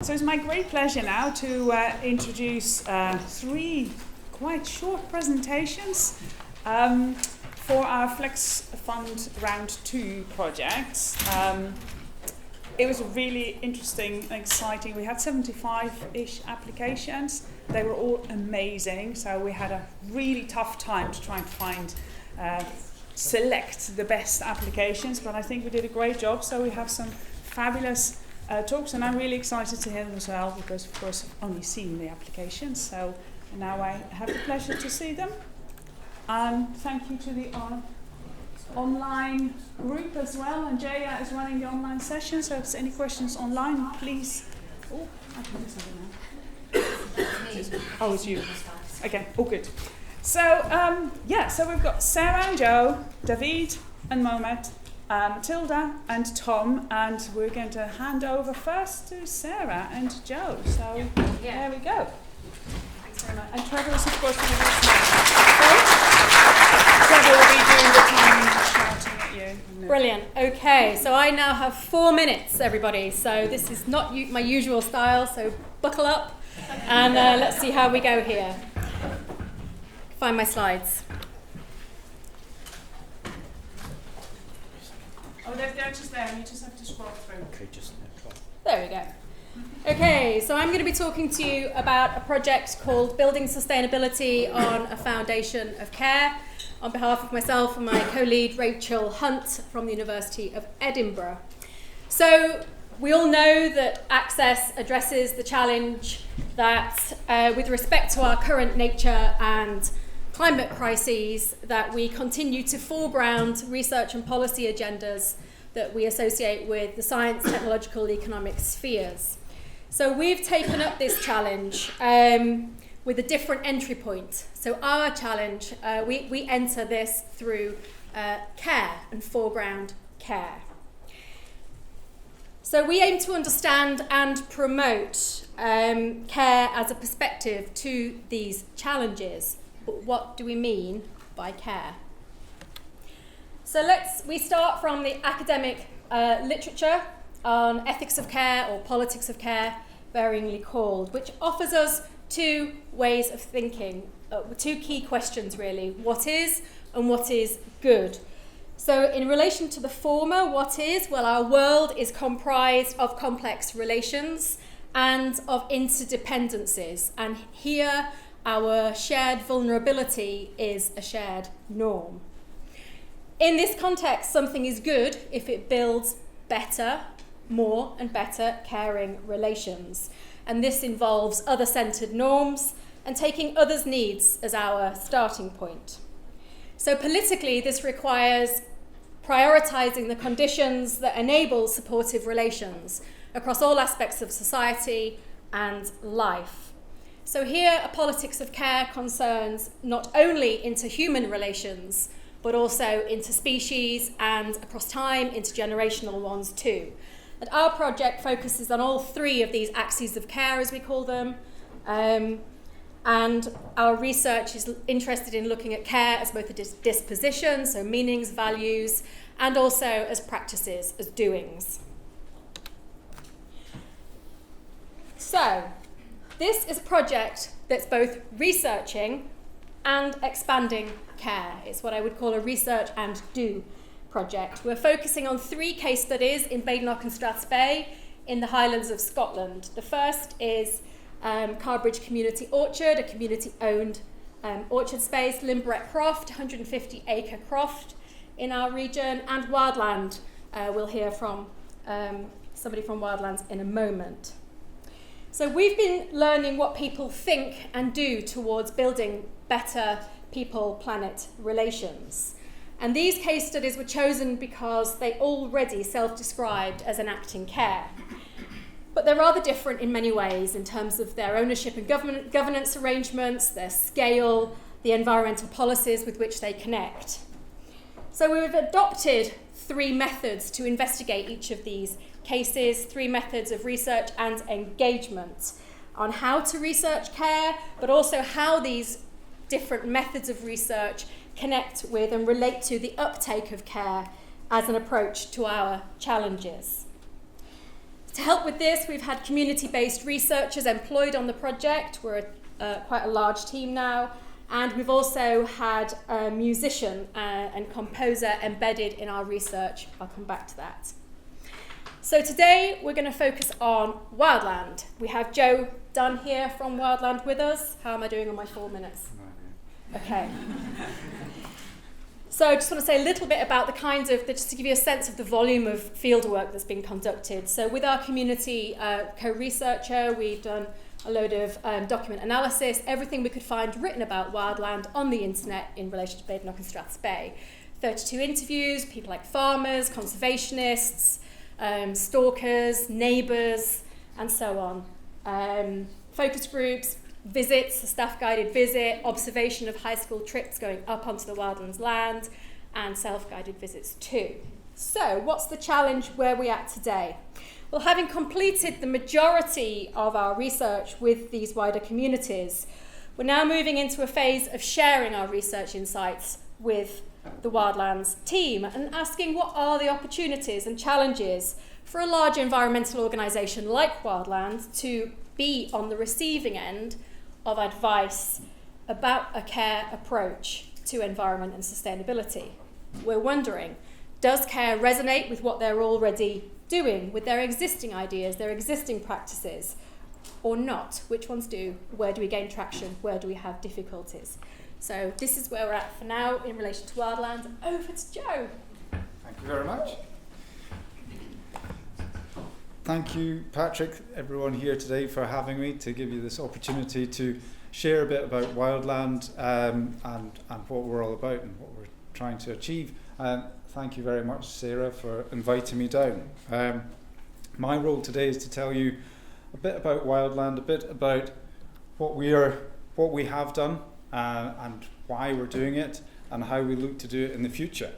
So it's my great pleasure now to introduce three quite short presentations for our Flex Fund Round 2 project. It was really interesting and exciting. We had 75-ish applications. They were all amazing, so we had a really tough time to try and find, select the best applications, but I think we did a great job. So we have some fabulous talks, and I'm really excited to hear them as well, because of course I've only seen the applications, so now I have the pleasure to see them. Thank you to the online group as well, and Jaya is running the online session, so if there's any questions online, please. Oh, I can do something now. Oh, it's you. Okay, all good. So, so we've got Sarah and Joe, David and Mohammed, Matilda and Tom, and we're going to hand over first to Sarah and Joe. So, there we go. Thanks very much. And Trevor is, of course, going to do Trevor will be doing the time shouting at you. No. Brilliant. Okay, so I now have 4 minutes, everybody. So this is not my usual style, so buckle up and let's see how we go here. Find my slides. Oh, they're just there. You just have to scroll through. Okay, There we go. Okay, so I'm going to be talking to you about a project called Building Sustainability on a Foundation of Care, on behalf of myself and my co-lead Rachel Hunt from the University of Edinburgh. So we all know that ACCESS addresses the challenge that with respect to our current nature and climate crises, that we continue to foreground research and policy agendas that we associate with the science, technological, economic spheres. So we've taken up this challenge with a different entry point. So our challenge, we enter this through care and foreground care. So we aim to understand and promote care as a perspective to these challenges. But what do we mean by care? So we start from the academic literature on ethics of care, or politics of care, varyingly called, which offers us two ways of thinking, two key questions really: what is and what is good. So in relation to the former, what is? Well, our world is comprised of complex relations and of interdependencies, and here our shared vulnerability is a shared norm. In this context, something is good if it builds better, more and better caring relations. And this involves other-centered norms and taking others' needs as our starting point. So politically, this requires prioritizing the conditions that enable supportive relations across all aspects of society and life. So here, a politics of care concerns not only interhuman relations, but also interspecies and across time, intergenerational ones too. And our project focuses on all three of these axes of care, as we call them, and our research is interested in looking at care as both a disposition, so meanings, values, and also as practices, as doings. So, this is a project that's both researching and expanding care. It's what I would call a research and do project. We're focusing on 3 case studies in Badenoch and Strathspey in the Highlands of Scotland. The first is Carbridge Community Orchard, a community-owned orchard space, Limbrett Croft, 150-acre croft in our region, and WildLand. We'll hear from somebody from WildLand in a moment. So we've been learning what people think and do towards building better people-planet relations. And these case studies were chosen because they already self-described as enacting care. But they're rather different in many ways in terms of their ownership and governance arrangements, their scale, the environmental policies with which they connect. So we've adopted 3 methods to investigate each of these cases, 3 methods of research and engagement on how to research care, but also how these different methods of research connect with and relate to the uptake of care as an approach to our challenges. To help with this, we've had community-based researchers employed on the project. We're quite a large team now. And we've also had a musician and composer embedded in our research. I'll come back to that. So today we're going to focus on WildLand. We have Joe Dunn here from WildLand with us. How am I doing on my 4 minutes? Okay. So I just want to say a little bit about the kinds of, just to give you a sense of the volume of fieldwork that's been conducted. So with our community co-researcher, we've done a load of document analysis, everything we could find written about wildland on the internet in relation to Badenoch and Strathspey. 32 interviews, people like farmers, conservationists, stalkers, neighbours, and so on. Focus groups, visits, a staff-guided visit, observation of high school trips going up onto the wildlands land, and self-guided visits too. So, what's the challenge where we're at today? Well, having completed the majority of our research with these wider communities, we're now moving into a phase of sharing our research insights with the Wildlands team and asking what are the opportunities and challenges for a large environmental organisation like WildLand to be on the receiving end of advice about a care approach to environment and sustainability. We're wondering, does care resonate with what they're already doing, with their existing ideas, their existing practices, or not? Which ones do? Where do we gain traction? Where do we have difficulties? So this is where we're at for now in relation to WildLand. Over to Joe. Thank you very much. Thank you, Patrick, everyone here today for having me to give you this opportunity to share a bit about WildLand and what we're all about and what we're trying to achieve. Thank you very much, Sarah, for inviting me down. My role today is to tell you a bit about WildLand, a bit about what we have done and why we're doing it and how we look to do it in the future.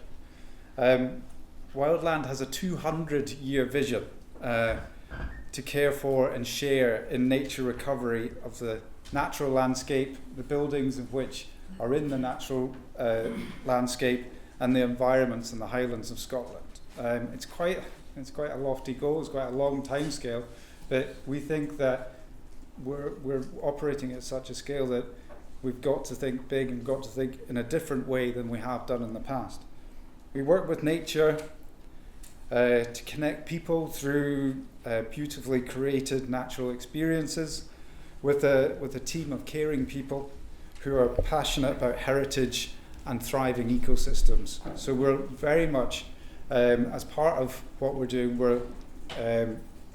WildLand has a 200-year vision to care for and share in nature recovery of the natural landscape, the buildings of which are in the natural landscape and the environments in the Highlands of Scotland. It's quite a lofty goal, it's quite a long time scale, but we think that we're operating at such a scale that we've got to think big and got to think in a different way than we have done in the past. We work with nature to connect people through beautifully created natural experiences with a team of caring people who are passionate about heritage and thriving ecosystems. So we're very much, as part of what we're doing, we're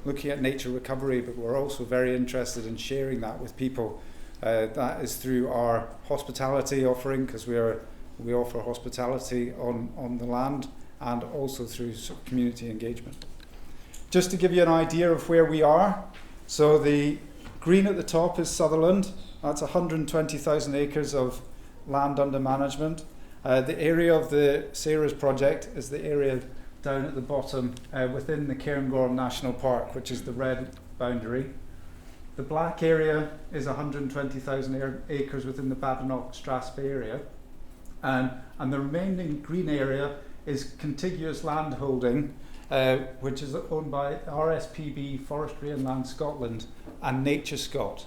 looking at nature recovery, but we're also very interested in sharing that with people. That is through our hospitality offering, because we offer hospitality on the land, and also through community engagement. Just to give you an idea of where we are, so the green at the top is Sutherland. That's 120,000 acres of land under management. The area of the Sarah's project is the area down at the bottom within the Cairngorm National Park, which is the red boundary. The black area is 120,000 acres within the Badenoch Strathspey area. And the remaining green area is contiguous land holding, which is owned by RSPB, Forestry and Land Scotland, and Nature Scot,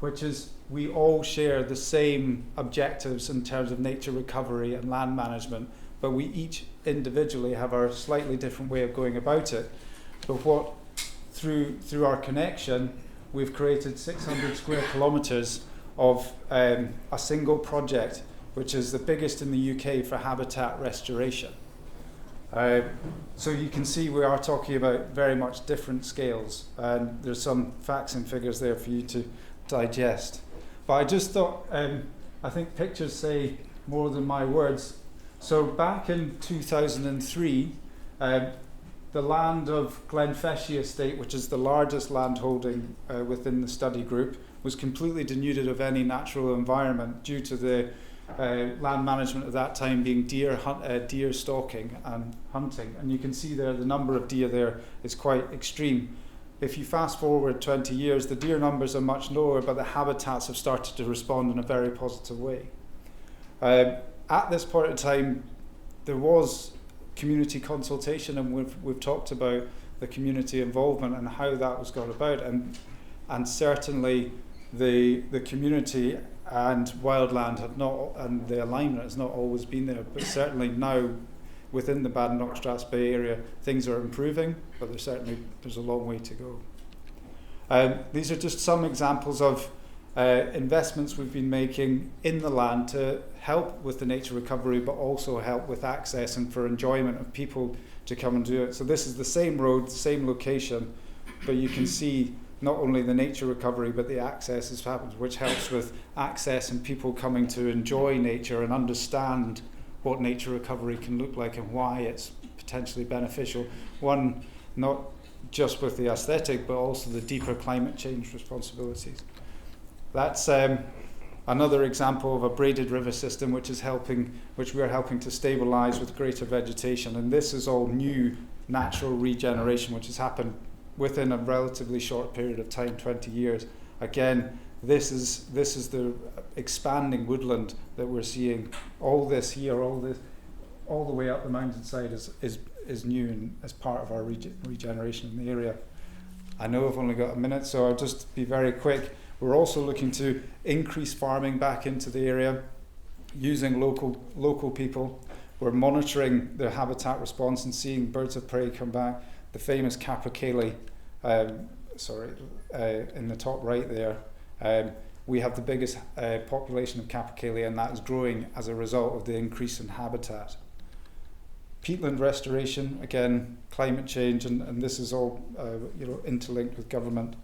which is, we all share the same objectives in terms of nature recovery and land management, but we each individually have our slightly different way of going about it. But through our connection, we've created 600 square kilometres of a single project, which is the biggest in the UK for habitat restoration. So you can see we are talking about very much different scales, and there's some facts and figures there for you to digest. But I just thought, I think pictures say more than my words. So back in 2003, the land of Glenfeshie Estate, which is the largest land holding within the study group, was completely denuded of any natural environment due to the land management at that time being deer stalking and hunting. And you can see there the number of deer there is quite extreme. If you fast forward 20 years, the deer numbers are much lower, but the habitats have started to respond in a very positive way. At this point in time, there was community consultation, and we've talked about the community involvement and how that was got about, and certainly the community and wildland have not, and the alignment has not always been there, but certainly now within the Badenoch Bay area things are improving, but there's a long way to go. These are just some examples of investments we've been making in the land to help with the nature recovery, but also help with access and for enjoyment of people to come and do it. So this is the same road, the same location, but you can see not only the nature recovery, but the access has happened, which helps with access and people coming to enjoy nature and understand what nature recovery can look like and why it's potentially beneficial. One, not just with the aesthetic, but also the deeper climate change responsibilities. That's another example of a braided river system which we're helping to stabilise with greater vegetation. And this is all new natural regeneration which has happened within a relatively short period of time, 20 years. Again, this is the expanding woodland that we're seeing. All this here, all the way up the mountainside is new and as part of our regeneration in the area. I know I've only got a minute, so I'll just be very quick. We're also looking to increase farming back into the area using local people. We're monitoring their habitat response and seeing birds of prey come back. The famous capercaillie, in the top right there, we have the biggest population of capercaillie, and that is growing as a result of the increase in habitat. Peatland restoration, again, climate change, and this is all interlinked with government,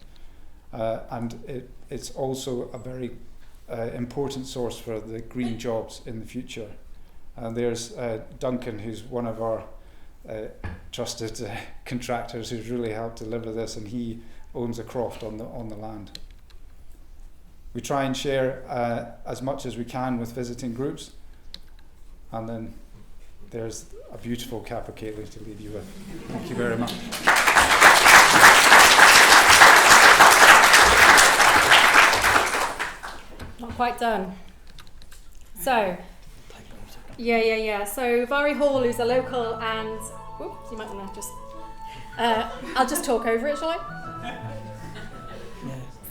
and it's also a very important source for the green jobs in the future. And there's Duncan, who's one of our trusted contractors who's really helped deliver this, and he owns a croft on the land. We try and share as much as we can with visiting groups, and then there's a beautiful capercaillie to leave you with. Thank you very much. Not quite done. So, yeah. So Vari Hall, who's a local, and you might want to just. I'll just talk over it, shall I?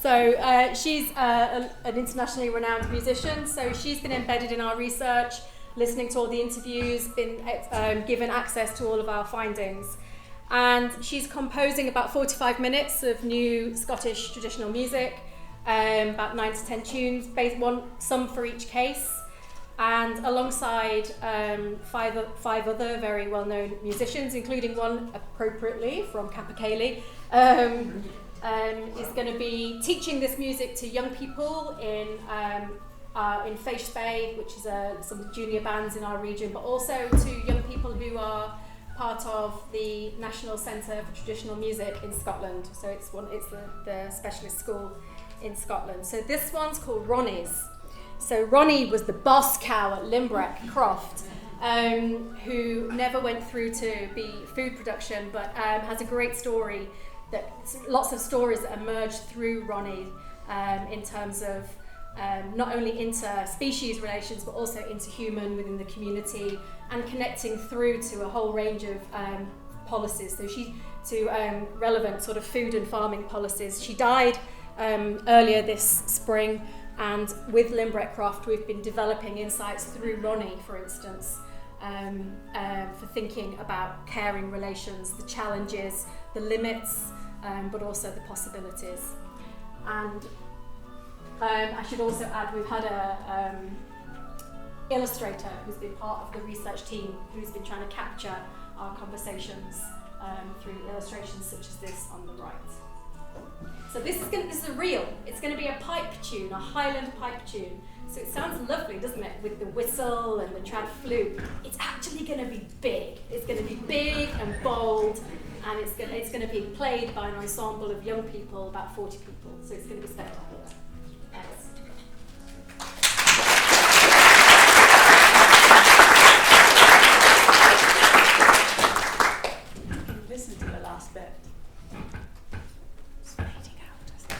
So she's an internationally renowned musician. So she's been embedded in our research, listening to all the interviews, been given access to all of our findings, and she's composing about 45 minutes of new Scottish traditional music. About 9 to 10 tunes, some for each case, and alongside five other very well-known musicians, including one appropriately from Capercaillie, is going to be teaching this music to young people in Fish Bay, which is some junior bands in our region, but also to young people who are part of the National Centre for Traditional Music in Scotland. So it's the specialist school in Scotland. So this one's called Ronnie's. So Ronnie was the boss cow at Limbrick Croft, who never went through to be food production, but has a great story, lots of stories that emerged through Ronnie in terms of not only inter-species relations, but also inter-human within the community, and connecting through to a whole range of policies. So relevant sort of food and farming policies. She died earlier this spring, and with Limbrick Croft we've been developing insights through Ronnie, for instance, for thinking about caring relations, the challenges, the limits, but also the possibilities. And I should also add, we've had a illustrator who's been part of the research team, who's been trying to capture our conversations through illustrations such as this on the right. So this is a reel. It's going to be a pipe tune, a Highland pipe tune. So it sounds lovely, doesn't it, with the whistle and the trad flute. It's actually going to be big. It's going to be big and bold, and it's going to be played by an ensemble of young people, about 40 people. So it's going to be spectacular. Listen to the last bit. It's fading out, isn't it?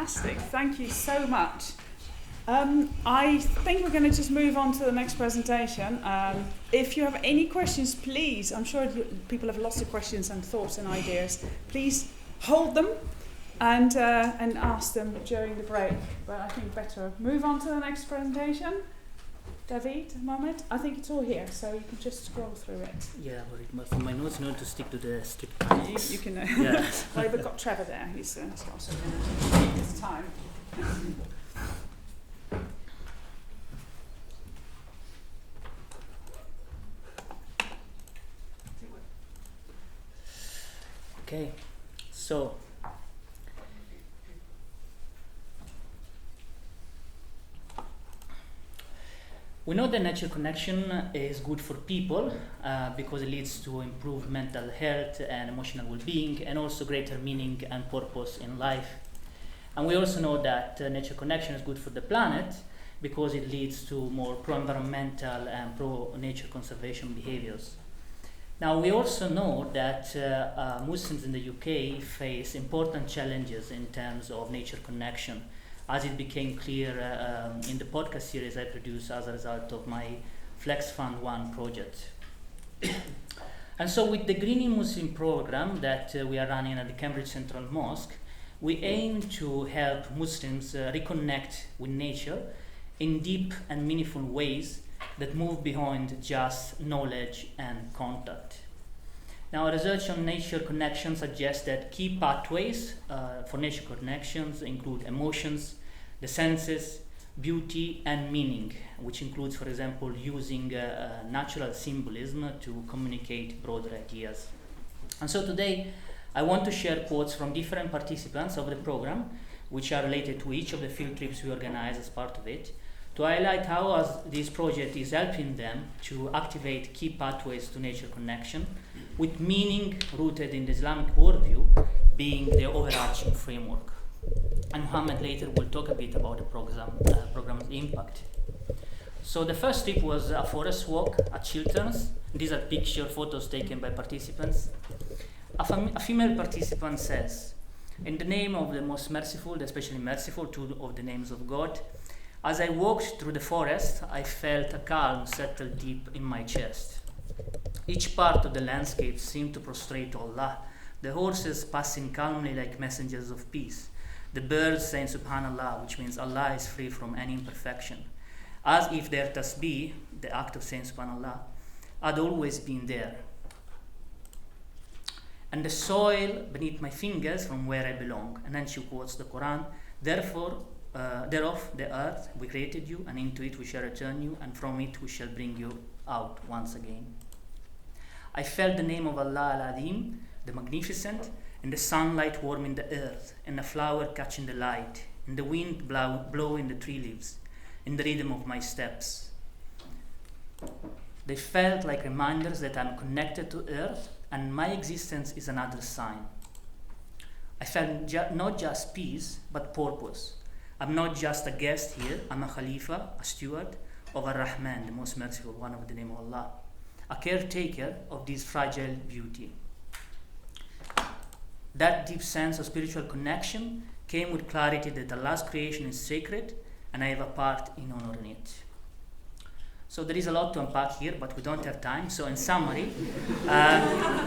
Fantastic. Thank you so much. I think we're going to just move on to the next presentation. If you have any questions, please, I'm sure people have lots of questions and thoughts and ideas. Please hold them and ask them during the break. But I think better move on to the next presentation. David, Mohammed, I think it's all here, so you can just scroll through it. Yeah, but from my notes, in order to stick to the strict points. You can. Yeah. Well, we've got Trevor there. He's also going to take his time. Okay, so we know that nature connection is good for people because it leads to improved mental health and emotional well-being, and also greater meaning and purpose in life. And we also know that nature connection is good for the planet because it leads to more pro-environmental and pro-nature conservation behaviors. Now, we also know that Muslims in the UK face important challenges in terms of nature connection, as it became clear in the podcast series I produced as a result of my Flex Fund 1 project. And so with the Greening Muslim program that we are running at the Cambridge Central Mosque, we aim to help Muslims reconnect with nature in deep and meaningful ways that move beyond just knowledge and contact. Now, research on nature connection suggests that key pathways for nature connections include emotions, the senses, beauty, and meaning, which includes, for example, using natural symbolism to communicate broader ideas. And so today, I want to share quotes from different participants of the program, which are related to each of the field trips we organize as part of it, to highlight how this project is helping them to activate key pathways to nature connection, with meaning rooted in the Islamic worldview being the overarching framework. And Mohammed later will talk a bit about the program's impact. So the first trip was a forest walk at Chilterns. These are photos taken by participants. A female participant says, "In the name of the most merciful, the especially merciful, two of the names of God, as I walked through the forest, I felt a calm settle deep in my chest. Each part of the landscape seemed to prostrate to Allah, the horses passing calmly like messengers of peace, the birds saying Subhanallah, which means Allah is free from any imperfection, as if their tasbih, the act of saying Subhanallah, had always been there. And the soil beneath my fingers from where I belong." And then she quotes the Quran, thereof the earth we created you, and into it we shall return you, and from it we shall bring you out once again. I felt the name of Allah Al-Azim, the Magnificent, and the sunlight warming the earth, and the flower catching the light, and the wind blowing the tree leaves, in the rhythm of my steps. They felt like reminders that I'm connected to earth, and my existence is another sign. I felt not just peace, but purpose. I'm not just a guest here, I'm a Khalifa, a steward of Ar-Rahman, the most merciful one of the name of Allah, a caretaker of this fragile beauty. That deep sense of spiritual connection came with clarity that Allah's creation is sacred, and I have a part in honoring it. So there is a lot to unpack here, but we don't have time. So in summary,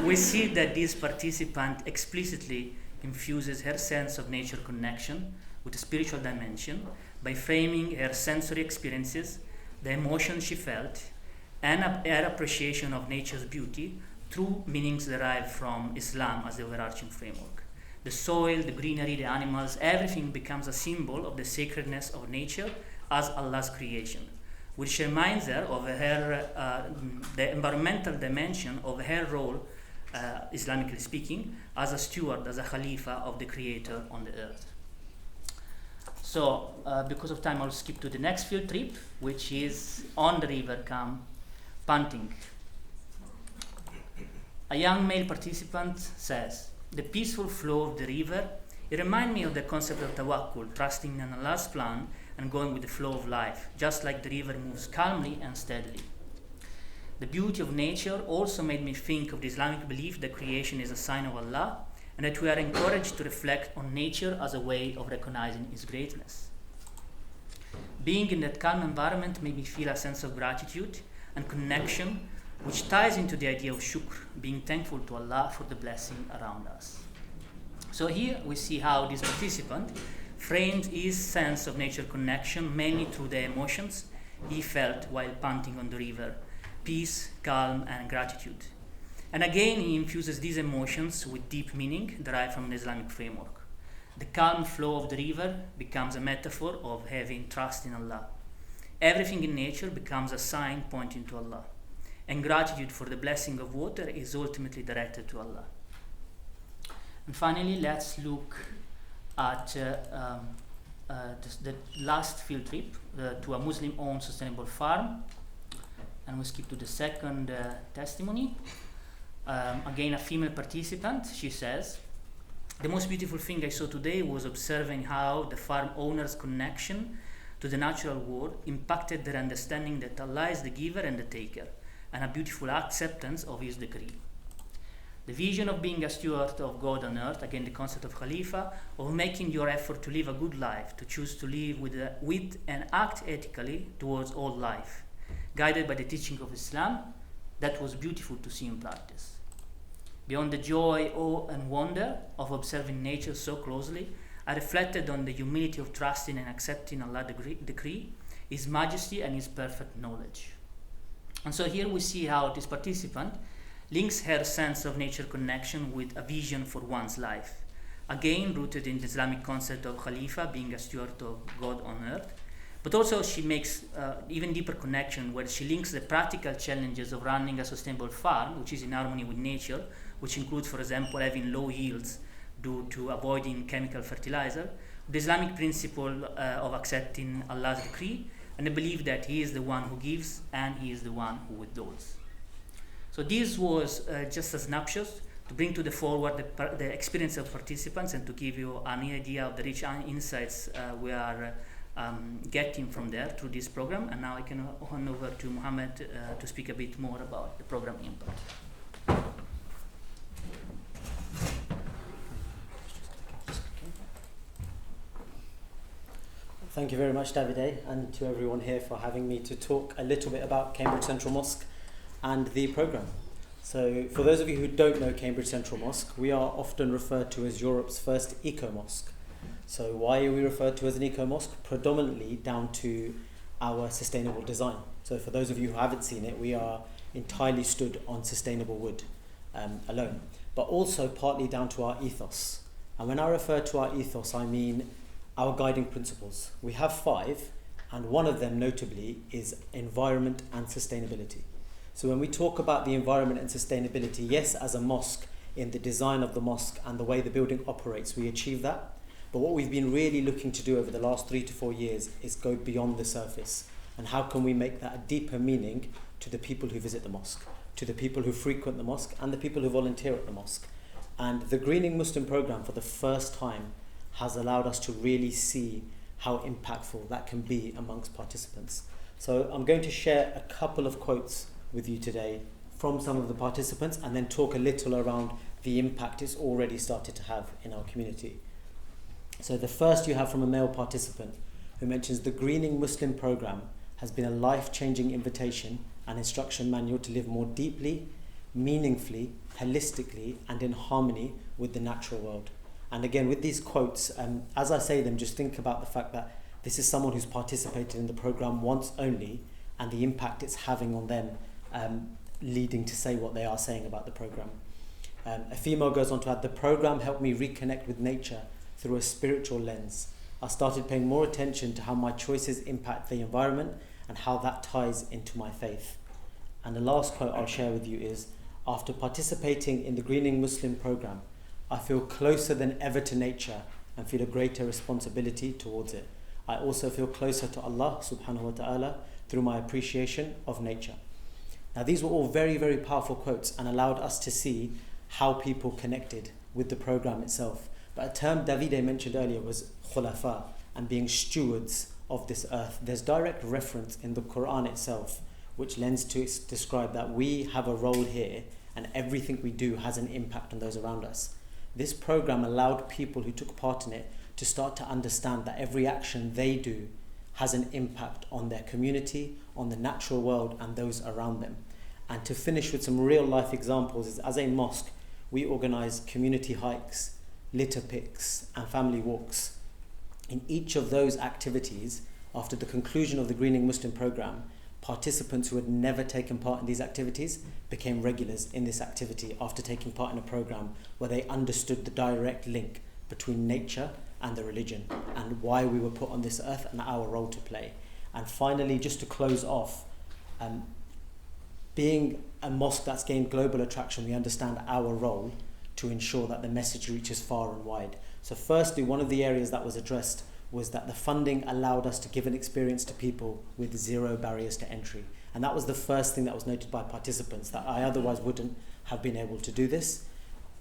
we see that this participant explicitly infuses her sense of nature connection with a spiritual dimension by framing her sensory experiences, the emotions she felt, and her appreciation of nature's beauty through meanings derived from Islam as the overarching framework. The soil, the greenery, the animals, everything becomes a symbol of the sacredness of nature as Allah's creation, which reminds her of the environmental dimension of her role, Islamically speaking, as a steward, as a Khalifa of the Creator on the earth. So, because of time, I'll skip to the next field trip, which is on the river Cam, Punting. A young male participant says, "The peaceful flow of the river, it reminds me of the concept of tawakkul, trusting in Allah's plan and going with the flow of life, just like the river moves calmly and steadily. The beauty of nature also made me think of the Islamic belief that creation is a sign of Allah, and that we are encouraged to reflect on nature as a way of recognizing its greatness. Being in that calm environment made me feel a sense of gratitude and connection, which ties into the idea of shukr, being thankful to Allah for the blessing around us. So here we see how this participant framed his sense of nature connection mainly through the emotions he felt while panting on the river: peace, calm, and gratitude. And again, he infuses these emotions with deep meaning derived from the Islamic framework. The calm flow of the river becomes a metaphor of having trust in Allah. Everything in nature becomes a sign pointing to Allah. And gratitude for the blessing of water is ultimately directed to Allah. And finally, let's look at the last field trip to a Muslim-owned sustainable farm. And we skip to the second testimony. Again, a female participant. She says, "The most beautiful thing I saw today was observing how the farm owner's connection to the natural world impacted their understanding that Allah is the giver and the taker, and a beautiful acceptance of His decree. The vision of being a steward of God on earth, again the concept of Khalifa, of making your effort to live a good life, to choose to live with and act ethically towards all life, guided by the teaching of Islam, that was beautiful to see in practice. Beyond the joy, awe, and wonder of observing nature so closely, I reflected on the humility of trusting and accepting Allah's decree, His majesty, and His perfect knowledge." And so here we see how this participant links her sense of nature connection with a vision for one's life, again rooted in the Islamic concept of Khalifa, being a steward of God on earth. But also she makes even deeper connection where she links the practical challenges of running a sustainable farm, which is in harmony with nature, which includes, for example, having low yields due to avoiding chemical fertilizer, the Islamic principle of accepting Allah's decree and the belief that He is the one who gives and He is the one who withholds. So this was just a snapshot to bring to the forward the experience of participants and to give you an idea of the rich insights we are getting from there through this program. And now I can hand over to Mohammed to speak a bit more about the program impact. Thank you very much, Davide, and to everyone here for having me to talk a little bit about Cambridge Central Mosque and the programme. So for those of you who don't know Cambridge Central Mosque, we are often referred to as Europe's first eco-mosque. So why are we referred to as an eco-mosque? Predominantly down to our sustainable design. So for those of you who haven't seen it, we are entirely stood on sustainable wood alone, but also partly down to our ethos. And when I refer to our ethos, I mean our guiding principles. We have 5, and one of them notably is environment and sustainability. So when we talk about the environment and sustainability, yes, as a mosque, in the design of the mosque and the way the building operates, we achieve that. But what we've been really looking to do over the last 3 to 4 years is go beyond the surface. And how can we make that a deeper meaning to the people who visit the mosque, to the people who frequent the mosque, and the people who volunteer at the mosque. And the Greening Muslim programme, for the first time, has allowed us to really see how impactful that can be amongst participants. So I'm going to share a couple of quotes with you today from some of the participants and then talk a little around the impact it's already started to have in our community. So the first you have from a male participant who mentions the Greening Muslim programme has been a life-changing invitation and instruction manual to live more deeply, meaningfully, holistically, and in harmony with the natural world. And again, with these quotes, as I say them, just think about the fact that this is someone who's participated in the programme once only and the impact it's having on them, leading to say what they are saying about the programme. A female goes on to add, "The programme helped me reconnect with nature through a spiritual lens. I started paying more attention to how my choices impact the environment and how that ties into my faith." And the last quote I'll share with you is, "After participating in the Greening Muslim programme, I feel closer than ever to nature and feel a greater responsibility towards it. I also feel closer to Allah subhanahu wa ta'ala through my appreciation of nature." Now these were all very, very powerful quotes and allowed us to see how people connected with the programme itself. But a term Davide mentioned earlier was khulafa, and being stewards of this earth. There's direct reference in the Quran itself which lends to describe that we have a role here and everything we do has an impact on those around us. this program allowed people who took part in it to start to understand that every action they do has an impact on their community, on the natural world, and those around them. And to finish with some real life examples is, as a mosque, we organise community hikes, litter picks, and family walks. In each of those activities, after the conclusion of the Greening Muslim programme, participants who had never taken part in these activities became regulars in this activity after taking part in a programme where they understood the direct link between nature and the religion and why we were put on this earth and our role to play. And finally, just to close off, being a mosque that's gained global attraction, we understand our role to ensure that the message reaches far and wide. So firstly, one of the areas that was addressed was that the funding allowed us to give an experience to people with zero barriers to entry. And that was the first thing that was noted by participants, that I otherwise wouldn't have been able to do this.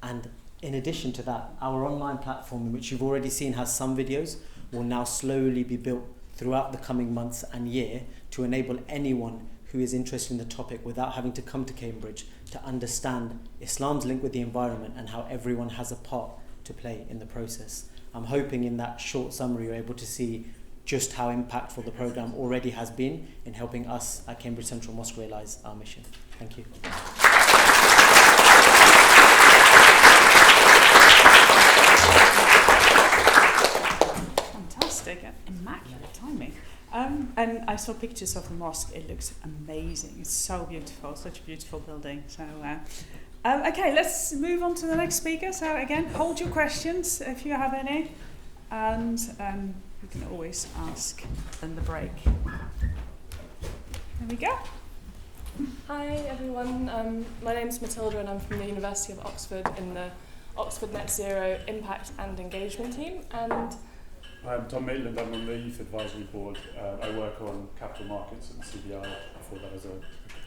And in addition to that, our online platform, which you've already seen has some videos, will now slowly be built throughout the coming months and year to enable anyone who is interested in the topic without having to come to Cambridge to understand Islam's link with the environment and how everyone has a part to play in the process. I'm hoping in that short summary you're able to see just how impactful the programme already has been in helping us at Cambridge Central Mosque realise our mission. Thank you. Fantastic, immaculate timing. And I saw pictures of the mosque. It looks amazing. It's so beautiful, such a beautiful building. So, okay, let's move on to the next speaker. So again, hold your questions if you have any, and you can always ask in the break. There we go. Hi everyone, my name's Matilda and I'm from the University of Oxford in the Oxford Net Zero Impact and Engagement team. And I'm Tom Maitland, I'm on the Youth Advisory Board. I work on capital markets at the CBI, before that as a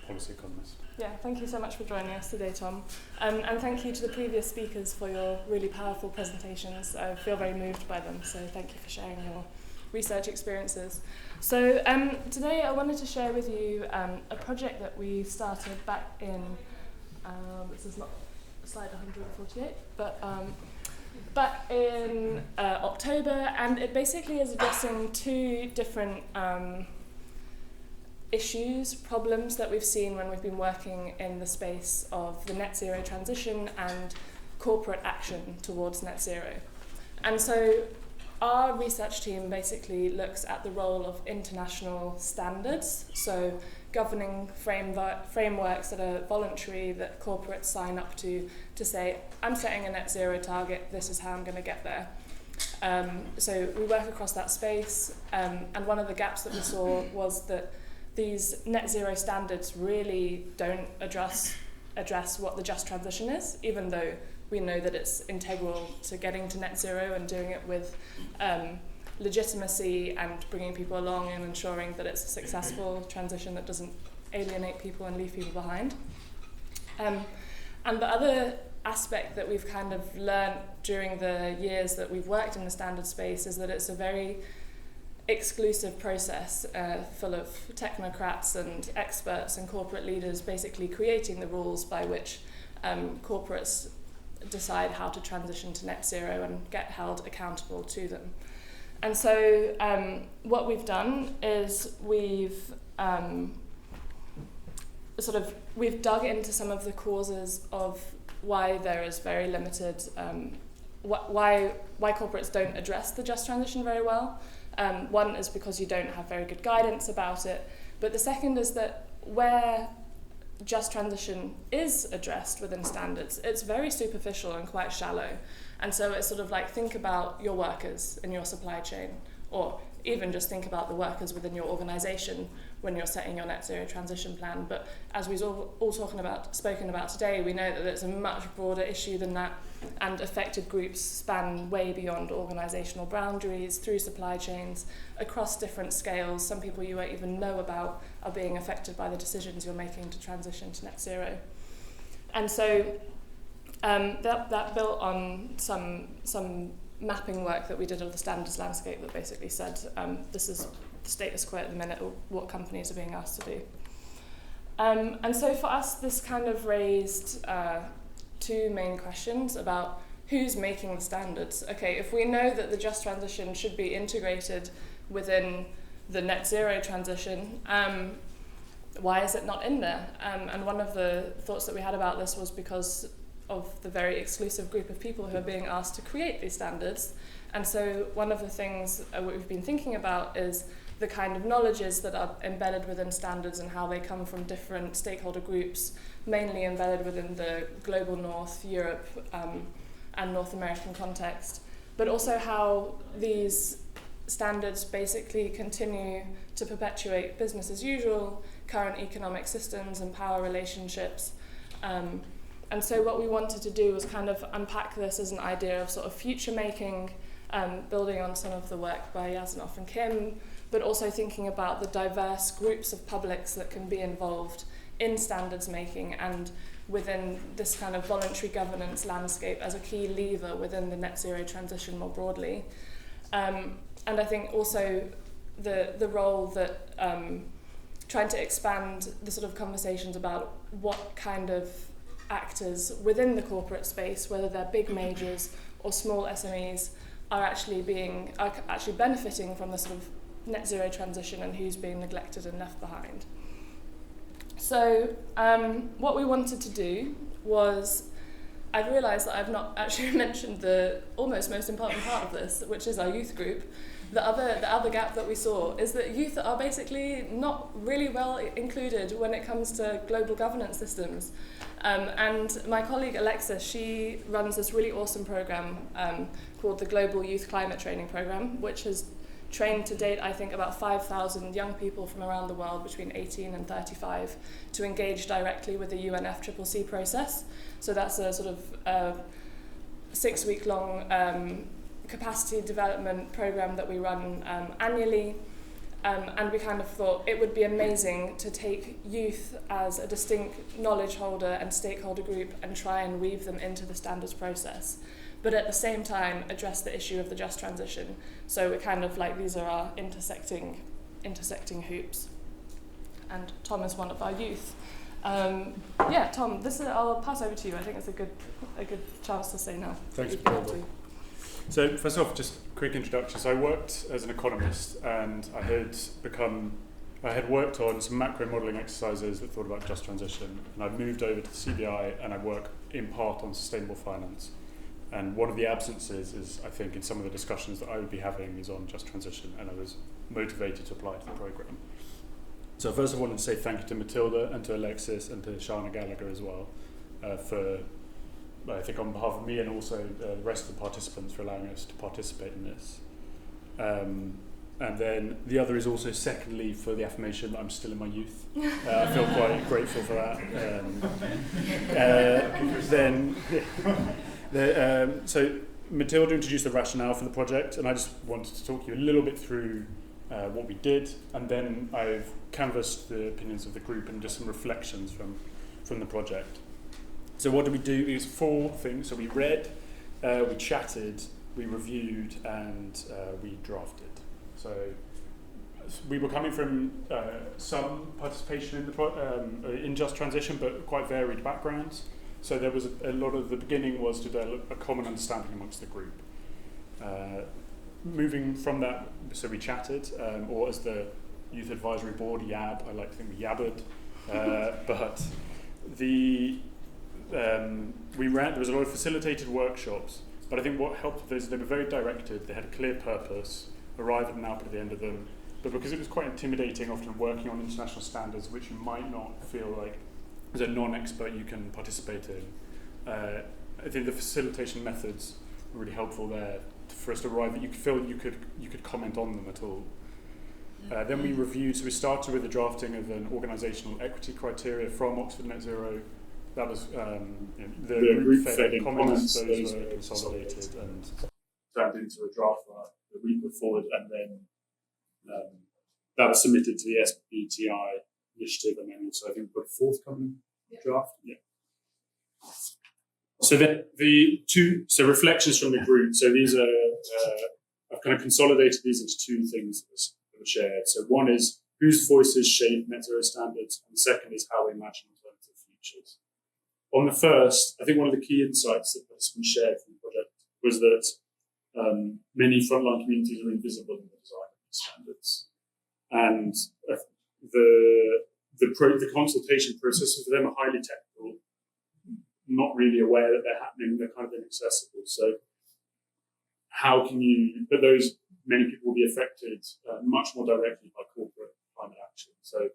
policy economist. yeah, thank you so much for joining us today, Tom. And thank you to the previous speakers for your really powerful presentations. I feel very moved by them, so thank you for sharing your research experiences. So today I wanted to share with you a project that we started back in, this is not slide 148, but back in October, and it basically is addressing two different issues, problems that we've seen when we've been working in the space of the net zero transition and corporate action towards net zero. And so our research team basically looks at the role of international standards, so governing frameworks that are voluntary, that corporates sign up to say, I'm setting a net zero target, this is how I'm going to get there. So we work across that space, and one of the gaps that we saw was that these net zero standards really don't address what the just transition is, even though we know that it's integral to getting to net zero and doing it with legitimacy and bringing people along and ensuring that it's a successful transition that doesn't alienate people and leave people behind. And the other aspect that we've kind of learned during the years that we've worked in the standard space is that it's a very exclusive process full of technocrats and experts and corporate leaders basically creating the rules by which corporates decide how to transition to net zero and get held accountable to them. And so what we've done is we've dug into some of the causes of why there is very limited, why corporates don't address the just transition very well. One is because you don't have very good guidance about it, but the second is that where just transition is addressed within standards, it's very superficial and quite shallow. And so it's sort of like, think about your workers in your supply chain, or even just think about the workers within your organisation when you're setting your net zero transition plan. But as we've all spoken about today, we know that it's a much broader issue than that, and affected groups span way beyond organisational boundaries, through supply chains, across different scales. Some people you won't even know about are being affected by the decisions you're making to transition to net zero. And so that built on some mapping work that we did of the standards landscape that basically said this is the status quo at the minute, or what companies are being asked to do. And so for us, this kind of raised two main questions about who's making the standards? Okay, if we know that the just transition should be integrated within the net zero transition, why is it not in there? And one of the thoughts that we had about this was because of the very exclusive group of people who are being asked to create these standards. And so one of the things we've been thinking about is the kind of knowledges that are embedded within standards and how they come from different stakeholder groups, mainly embedded within the global north, Europe, and North American context, but also how these standards basically continue to perpetuate business as usual, current economic systems and power relationships. And so what we wanted to do was kind of unpack this as an idea of sort of future making, building on some of the work by Yasinov and Kim, but also thinking about the diverse groups of publics that can be involved in standards making and within this kind of voluntary governance landscape as a key lever within the net zero transition more broadly. And I think also the role that trying to expand the sort of conversations about what kind of actors within the corporate space, whether they're big majors or small SMEs, are actually benefiting from the sort of net zero transition and who's being neglected and left behind. So what we wanted to do was, I've realised that I've not actually mentioned the almost most important part of this, which is our youth group. The other gap that we saw is that youth are basically not really well included when it comes to global governance systems. And my colleague Alexis, she runs this really awesome program called the Global Youth Climate Training Program, which has trained to date, I think, about 5,000 young people from around the world between 18 and 35 to engage directly with the UNFCCC process. So that's a sort of 6-week-long capacity development program that we run annually. And we kind of thought it would be amazing to take youth as a distinct knowledge holder and stakeholder group and try and weave them into the standards process, but at the same time address the issue of the just transition. So we're kind of like, these are our intersecting hoops. And Tom is one of our youth. Tom, I'll pass over to you. I think it's a good chance to say now. Thanks, Paul. So first off, just a quick introduction. So I worked as an economist, and I had worked on some macro modelling exercises that thought about just transition, and I've moved over to the CBI and I work in part on sustainable finance. And one of the absences is, I think, in some of the discussions that I would be having is on just transition, and I was motivated to apply to the programme. So first I wanted to say thank you to Matilda and to Alexis and to Shana Gallagher as well for, I think on behalf of me and also the rest of the participants, for allowing us to participate in this. And then the other is also secondly for the affirmation that I'm still in my youth. I feel quite grateful for that. So Matilda introduced the rationale for the project, and I just wanted to talk you a little bit through what we did, and then I've canvassed the opinions of the group and just some reflections from the project. So what did we do? It was 4 things. So we read, we chatted, we reviewed, and we drafted. So we were coming from some participation in the in Just Transition, but quite varied backgrounds. So there was a lot of the beginning was to develop a common understanding amongst the group. Moving from that, so we chatted, or as the Youth Advisory Board, YAB, I like to think we yabbered, but there was a lot of facilitated workshops, but I think what helped with those, they were very directed, they had a clear purpose, arrive at an output at the end of them, but because it was quite intimidating often working on international standards, which you might not feel like as a non-expert you can participate in, I think the facilitation methods were really helpful there for us to arrive that you could feel you could comment on them at all. Then we reviewed, so we started with the drafting of an organisational equity criteria from Oxford Net Zero. That was the group fed in comments, those were consolidated and turned into a draft that we put forward, and then that was submitted to the SBTI initiative, and then also I think we put a forthcoming draft. Yeah. So then so reflections from the group. So these are I've kind of consolidated these into 2 things that were shared. So one is whose voices shape net zero standards, and the second is how we imagine alternative futures. On the first, I think one of the key insights that has been shared from the project was that many frontline communities are invisible in the design of these standards, and the consultation processes for them are highly technical, not really aware that they're happening, they're kind of inaccessible. So how can you, but those many people will be affected much more directly by corporate climate action. So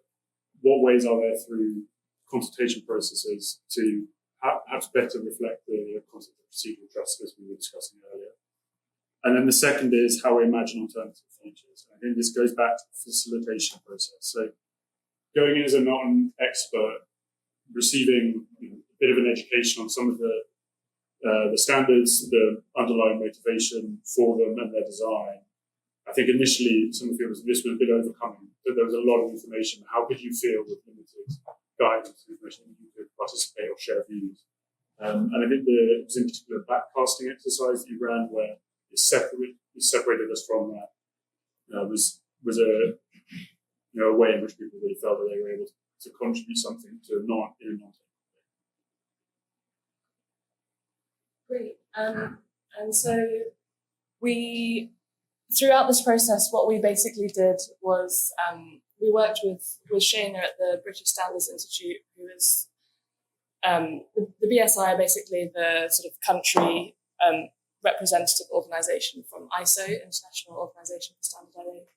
what ways are there through consultation processes to perhaps better reflect the concept of procedural justice we were discussing earlier? And then the second is how we imagine alternative futures. And I think this goes back to the facilitation process. So going in as a non-expert, receiving a bit of an education on some of the standards, the underlying motivation for them and their design. I think initially some of this was a bit overcoming, that there was a lot of information. How could you feel with limited guidance and information that you could participate or share views? And I think it was in particular a backcasting exercise that you ran where it separated us from that was a way in which people really felt that they were able to contribute something to a non-technical way. Great. And so throughout this process, what we basically did was we worked with Shana at the British Standards Institute, who is the BSI, basically the sort of country representative organisation from ISO, International Organisation for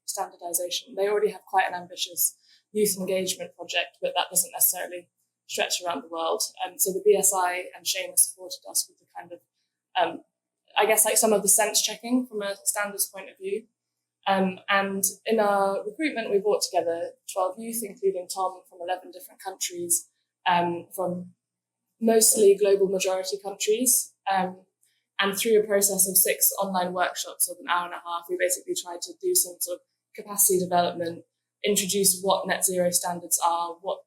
Standardisation. They already have quite an ambitious youth engagement project, but that doesn't necessarily stretch around the world. So the BSI and Shana supported us with the kind of, I guess, like some of the sense checking from a standards point of view. And in our recruitment, we brought together 12 youth, including Tom, from 11 different countries, from mostly global majority countries. And through a process of 6 online workshops of an hour and a half, we basically tried to do some sort of capacity development, introduce what net zero standards are, what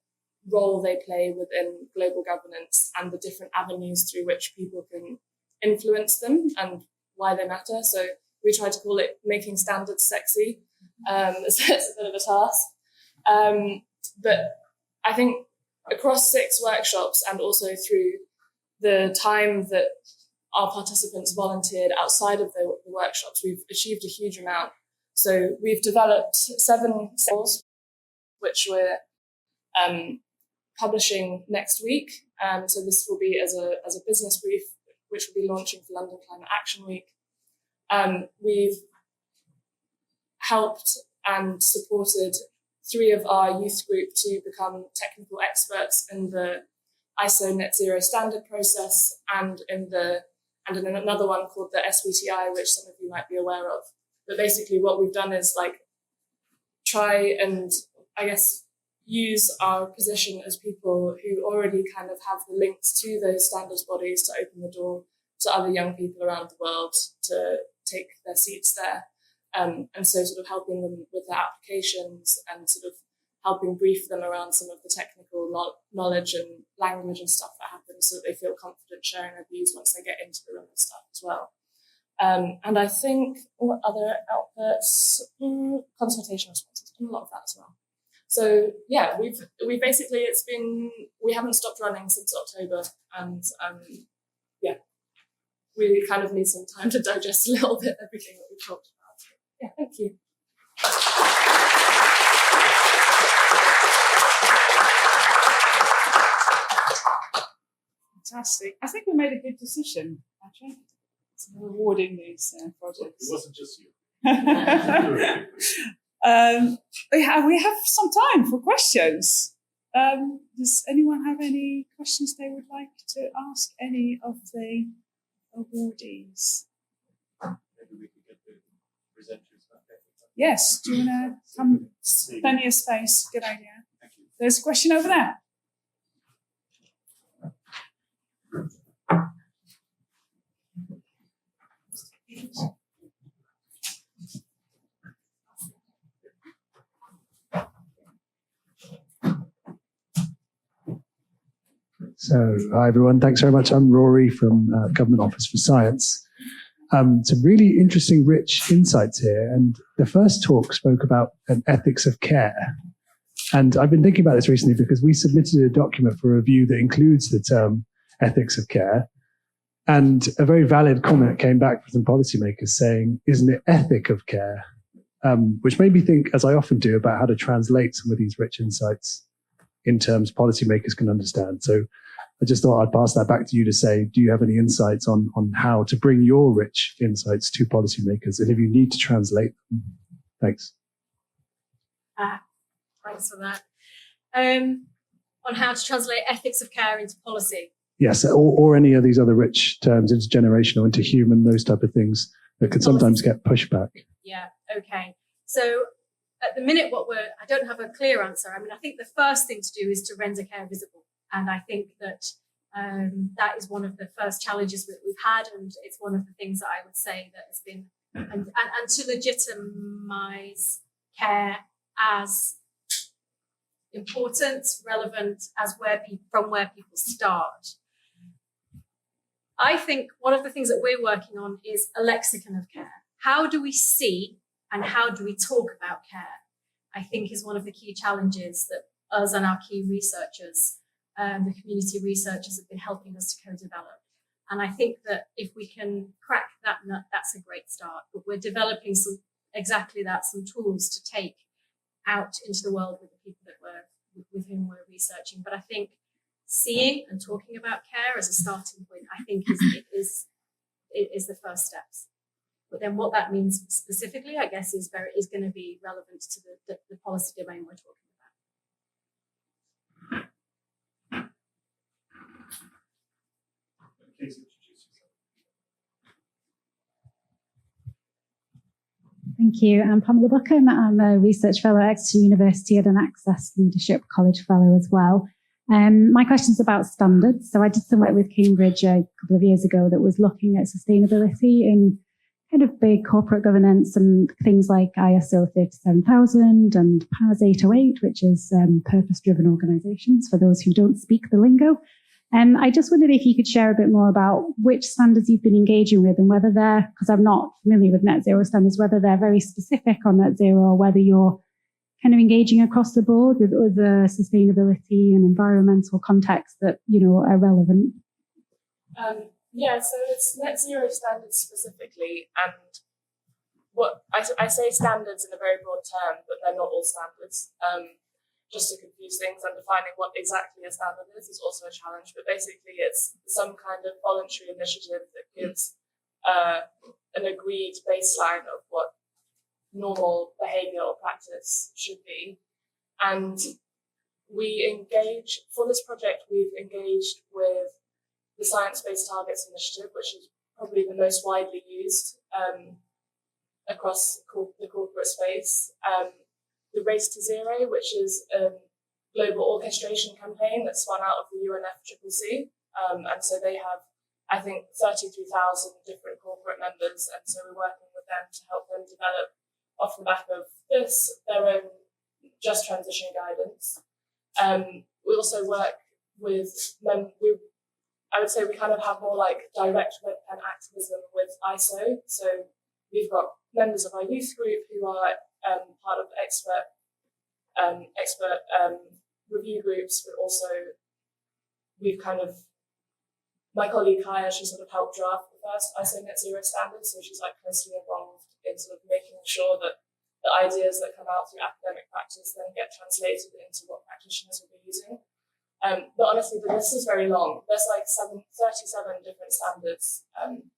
role they play within global governance, and the different avenues through which people can influence them and why they matter. So we try to call it making standards sexy. It's a bit of a task. But I think across 6 workshops and also through the time that our participants volunteered outside of the workshops, we've achieved a huge amount. So we've developed 7 skills, which we're publishing next week. So this will be as a business brief, which will be launching for London Climate Action Week. We've helped and supported 3 of our youth group to become technical experts in the ISO net zero standard process and in another one called the SBTI, which some of you might be aware of. But basically what we've done is try and, I guess, use our position as people who already kind of have the links to those standards bodies to open the door to other young people around the world to take their seats there. And so sort of helping them with their applications and sort of helping brief them around some of the technical knowledge and language and stuff that happens so that they feel confident sharing their views once they get into the room and stuff as well. And I think what other outputs, consultation responses, a lot of that as well. So yeah, we basically, we haven't stopped running since October, and yeah, we kind of need some time to digest a little bit everything that we've talked about. Yeah, thank you. Fantastic. I think we made a good decision, actually. It's rewarding these projects. It wasn't just you. We have some time for questions. Does anyone have any questions they would like to ask any of the awardees? Maybe we could get the presenters back. Yes, do you want to come? Plenty of space. Good idea. Thank you. There's a question over there. So, hi everyone, thanks very much. I'm Rory from Government Office for Science. Some really interesting, rich insights here. And the first talk spoke about an ethics of care. And I've been thinking about this recently because we submitted a document for review that includes the term ethics of care. And a very valid comment came back from some policymakers saying, isn't it ethic of care? Which made me think, as I often do, about how to translate some of these rich insights in terms policymakers can understand. So I just thought I'd pass that back to you to say, do you have any insights on how to bring your rich insights to policymakers? And if you need to translate them, thanks. Thanks for that. On how to translate ethics of care into policy. Yes, or any of these other rich terms, intergenerational, interhuman, those type of things that could sometimes get pushed back. Yeah, okay. So at the minute, I don't have a clear answer. I mean, I think the first thing to do is to render care visible. And I think that that is one of the first challenges that we've had. And it's one of the things that I would say that has been, and to legitimize care as important, relevant, as from where people start. I think one of the things that we're working on is a lexicon of care. How do we see and how do we talk about care? I think is one of the key challenges that us and our key researchers, the community researchers, have been helping us to co-develop. And I think that if we can crack that nut, that's a great start. But we're developing some tools to take out into the world with the people with whom we're researching. But I think seeing and talking about care as a starting point, I think is the first steps. But then what that means specifically, I guess, is going to be relevant to the policy domain we're talking about. Thank you. I'm Pamela Buckham. I'm a research fellow at Exeter University and an ACCESS Leadership College fellow as well. My question's about standards. So I did some work with Cambridge a couple of years ago that was looking at sustainability in kind of big corporate governance and things like ISO 37000 and PAS 808, which is purpose-driven organizations, for those who don't speak the lingo. I just wondered if you could share a bit more about which standards you've been engaging with and whether they're, because I'm not familiar with net zero standards, whether they're very specific on net zero or whether you're kind of engaging across the board with other sustainability and environmental contexts that, are relevant. Yeah, so it's net zero standards specifically, and what I say standards in a very broad term, but they're not all standards. Just to confuse things, and defining what exactly a standard is also a challenge. But basically, it's some kind of voluntary initiative that gives an agreed baseline of what normal behaviour or practice should be. And we engage, for this project, we've engaged with the Science Based Targets Initiative, which is probably the most widely used across the corporate space. The Race to Zero, which is a global orchestration campaign that spun out of the UNFCCC. And so they have, I think, 33,000 different corporate members. And so we're working with them to help them develop, off the back of this, their own just transition guidance. We also work with, I would say we kind of have more like direct web pen activism with ISO. So we've got members of our youth group who are part of expert review groups, but also we've my colleague Kaya, she sort of helped draft the first ISO net zero standards, so she's like closely involved in sort of making sure that the ideas that come out through academic practice then get translated into what practitioners will be using. But honestly, the list is very long. There's like 37 different standards, and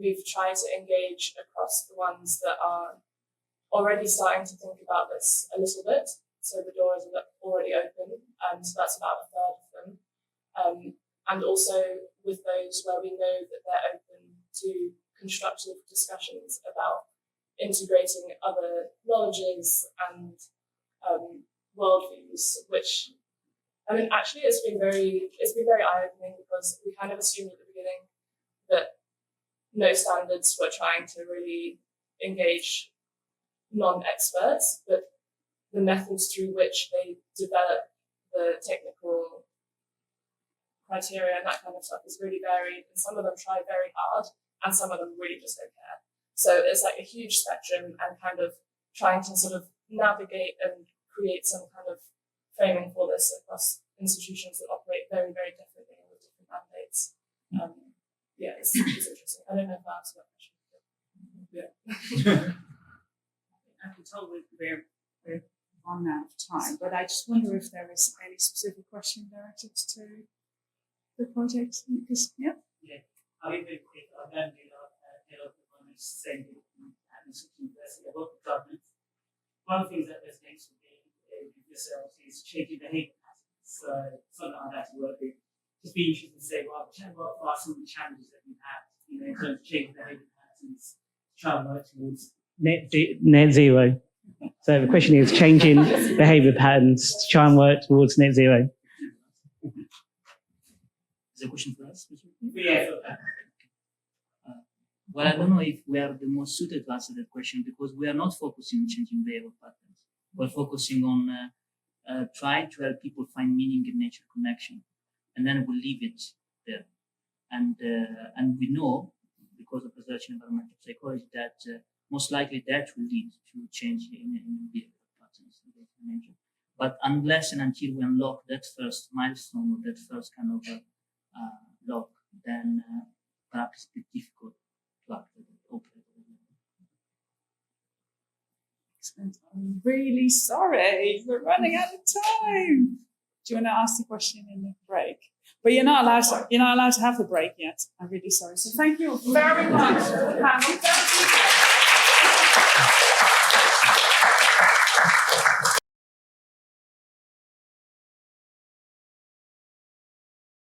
we've tried to engage across the ones that are already starting to think about this a little bit. So the door is already open, so that's about a third of them. And also with those where we know that they're open to constructive discussions about integrating other knowledges and worldviews, which, I mean, actually it's been very eye-opening, because we kind of assumed at the beginning that no standards were trying to really engage non-experts, but the methods through which they develop the technical criteria and that kind of stuff is really varied, and some of them try very hard and some of them really just don't care. So it's like a huge spectrum, and kind of trying to sort of navigate and create some kind of framing for this across institutions that operate very, very differently with different mandates Yeah, it's interesting. I don't know if I answered that question. Yeah. I can tell we're on out of time, but I just wonder if there is any specific question directed to the project. Because, yeah. I mean, I've done a lot of governments saying at the university about government. One of the things that resonates with me with yourselves is changing behaviour patterns. So something like that to work with. Just be interested to say, well, what are some of the challenges that we've had, in terms of changing behaviour patterns, try and work towards net zero. So the question is changing behaviour patterns to try and work towards net zero. Is there a question for us? Yeah. Well, I don't know if we are the most suited to answer that question because we are not focusing on changing behaviour patterns. We're focusing on trying to help people find meaning in nature connection. And then we'll leave it there. And we know, because of research in environmental psychology, that most likely that will lead to change in behavior patterns in nature. But unless and until we unlock that first milestone or that first kind of lock, then perhaps it's a bit difficult to operate. Excellent. I'm really sorry. We're running out of time. Do you want to ask the question in the break? But you're not allowed to have the break yet. I'm really sorry. So thank you very much for having